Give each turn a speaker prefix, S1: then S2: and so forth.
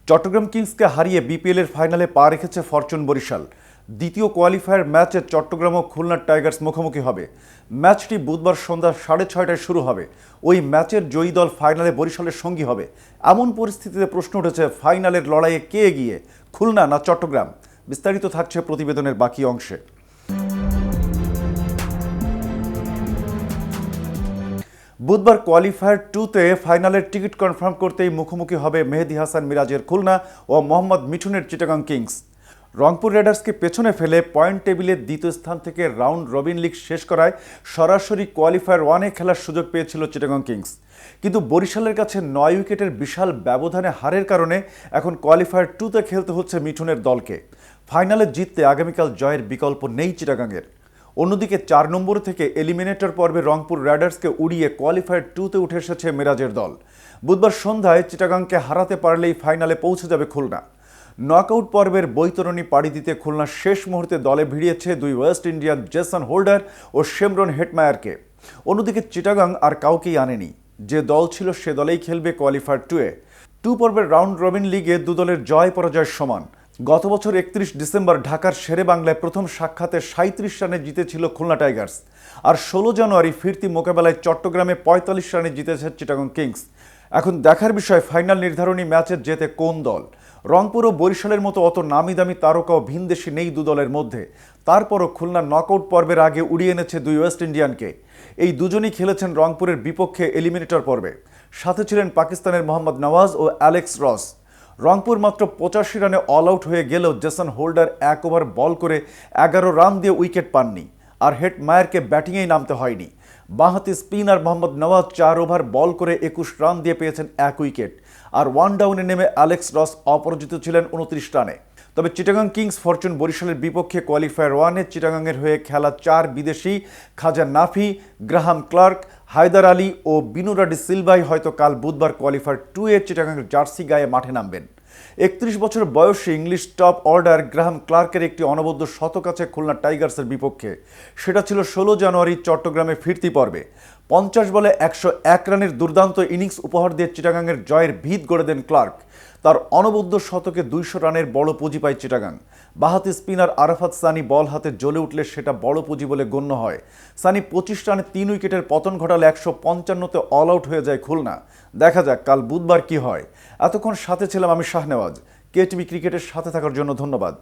S1: চট্টগ্রাম কিংসকে হারিয়ে বিপিএলের ফাইনালে পা রেখেছে ফরচুন বরিশাল। দ্বিতীয় কোয়ালিফায়ার ম্যাচে চট্টগ্রাম ও খুলনা টাইগার্স মুখোমুখি হবে। ম্যাচটি বুধবার সন্ধ্যা 6:30টায় শুরু হবে। ওই ম্যাচের জয়ী দল ফাইনালে বরিশালের সঙ্গী হবে। এমন পরিস্থিতিতে প্রশ্ন উঠেছে, ফাইনালের লড়াইয়ে কে এগিয়ে, খুলনা না চট্টগ্রাম? বিস্তারিত থাকছে প্রতিবেদনের বাকি অংশে। বুধবার কোয়ালিফায়ার 2-তে ফাইনালের টিকিট কনফার্ম করতেই মুখোমুখি হবে মেহেদী হাসান মিরাজের খুলনা ও মোহাম্মদ মিঠুনের চিটাগাং কিংস। রংপুর রাইডার্সকে পেছনে ফেলে পয়েন্ট টেবিলের দ্বিতীয় স্থান থেকে রাউন্ড রবিন লিগ শেষ করায় সরাসরি কোয়ালিফায়ার 1-এ খেলার সুযোগ পেয়েছিল চিটাগাং কিংস। কিন্তু বরিশালের কাছে 9 উইকেটের বিশাল ব্যবধানে হারের কারণে এখন কোয়ালিফায়ার 2-তে খেলতে হচ্ছে মিঠুনের দলকে। ফাইনালে জিততে আগামীকাল জয়ের বিকল্প নেই চিটাগাংয়ের। অন্যদিকে 4 নম্বর থেকে এলিমিনেটর পর্বে রংপুর রাইডার্সকে উড়িয়ে কোয়ালিফায়ার 2-তে উঠে এসেছে মিরাজের দল। বুধবার সন্ধ্যায় চিটাগাংকে হারাতে পারলেই ফাইনালে পৌঁছে যাবে খুলনা। নকআউট পর্বের বৈতরণী পাড়ি দিতে খুলনা শেষ মুহূর্তে দলে ভিড়িয়েছে দুই ওয়েস্ট ইন্ডিয়ান জেসন হোল্ডার ও শেমরন হেটমায়ারকে। অন্যদিকে চিটাগাং আর কাউকেই আনেনি। যে দল ছিল সে দলেই খেলবে কোয়ালিফায়ার 2-এ। 2 পর্বের রাউন্ড রবিন লিগে দু দলের জয় পরাজয় সমান। গত বছর 31 ডিসেম্বর ঢাকার শেরে বাংলায় প্রথম সাক্ষাতে 37 রানে জিতেছিল খুলনা টাইগার্স। আর 16 জানুয়ারি ফিরতি মোকাবেলায় চট্টগ্রামে 45 রানে জিতেছে চিটাগাং কিংস। এখন দেখার বিষয়, ফাইনাল নির্ধারণী ম্যাচে জেতে কোন দল। রংপুর ও বরিশালের মতো অত নামি দামি তারকা ও ভিনদেশি নেই দু দলের মধ্যে। তারপরও খুলনা নকআউট পর্বের আগে উড়িয়ে এনেছে দুই ওয়েস্ট ইন্ডিয়ানকে। এই দুজনই খেলেছেন রংপুরের বিপক্ষে এলিমিনেটর পর্বে। সাথে ছিলেন পাকিস্তানের মোহাম্মদ নওয়াজ ও অ্যালেক্স রস। রংপুর মাত্র 85 রানে অল আউট হয়ে গেলেও জেসন হোল্ডার 1 ওভার বল করে 11 রান দিয়ে উইকেট পাননি। আর হেটমায়ারকে ব্যাটিংয়েই নামতে হয়নি। বাঁহাতি স্পিনার মোহাম্মদ নওয়াজ 4 ওভার বল করে 21 রান দিয়ে পেয়েছেন 1 উইকেট। আর 1 ডাউনে নেমে অ্যালেক্স রস অপরাজিত ছিলেন 29 রানে। তবে চিটাগাং কিংস ফরচুন বরিশালের বিপক্ষে কোয়ালিফায়ার 1-এ চিটাগাংয়ের হয়ে খেলা 4 বিদেশি খাজা নাফি, গ্রাহাম ক্লার্ক, হায়দার আলী ও বিনুরা ডি সিলভাই হয়তো কাল বুধবার কোয়ালিফায়ার 2-এ চিটাগাংয়ের জার্সি গায়ে মাঠে নামবেন। 31 বছর বয়সী ইংলিশ টপ অর্ডার গ্রাহাম ক্লার্কের একটি অনবদ্য শতক আছে খুলনা টাইগার্সের বিপক্ষে। সেটা ছিল 16 জানুয়ারি চট্টগ্রামে ফিরতি পর্বে। 50 বলে 101 রানের দুর্দান্ত ইনিংস উপহার দিয়ে চিটাগাংয়ের জয়ের ভিত গড়ে দেন ক্লার্ক। তার অনবদ্য শতকে 200 রানের বড় পুঁজি পায় চিটাগাং। বাঁহাতি স্পিনার আরাফাত সানি বল হাতে জ্বলে উঠলে সেটা বড় পুঁজি বলে গণ্য হয়। সানি 25 রানে 3 উইকেটের পতন ঘটালে 155-তে অল আউট হয়ে যায় খুলনা। দেখা যাক কাল বুধবার কি হয়। এতক্ষণ সাথে ছিলাম আমি শাহনেওয়াজ। কেটিভি ক্রিকেটের সাথে থাকার জন্য ধন্যবাদ।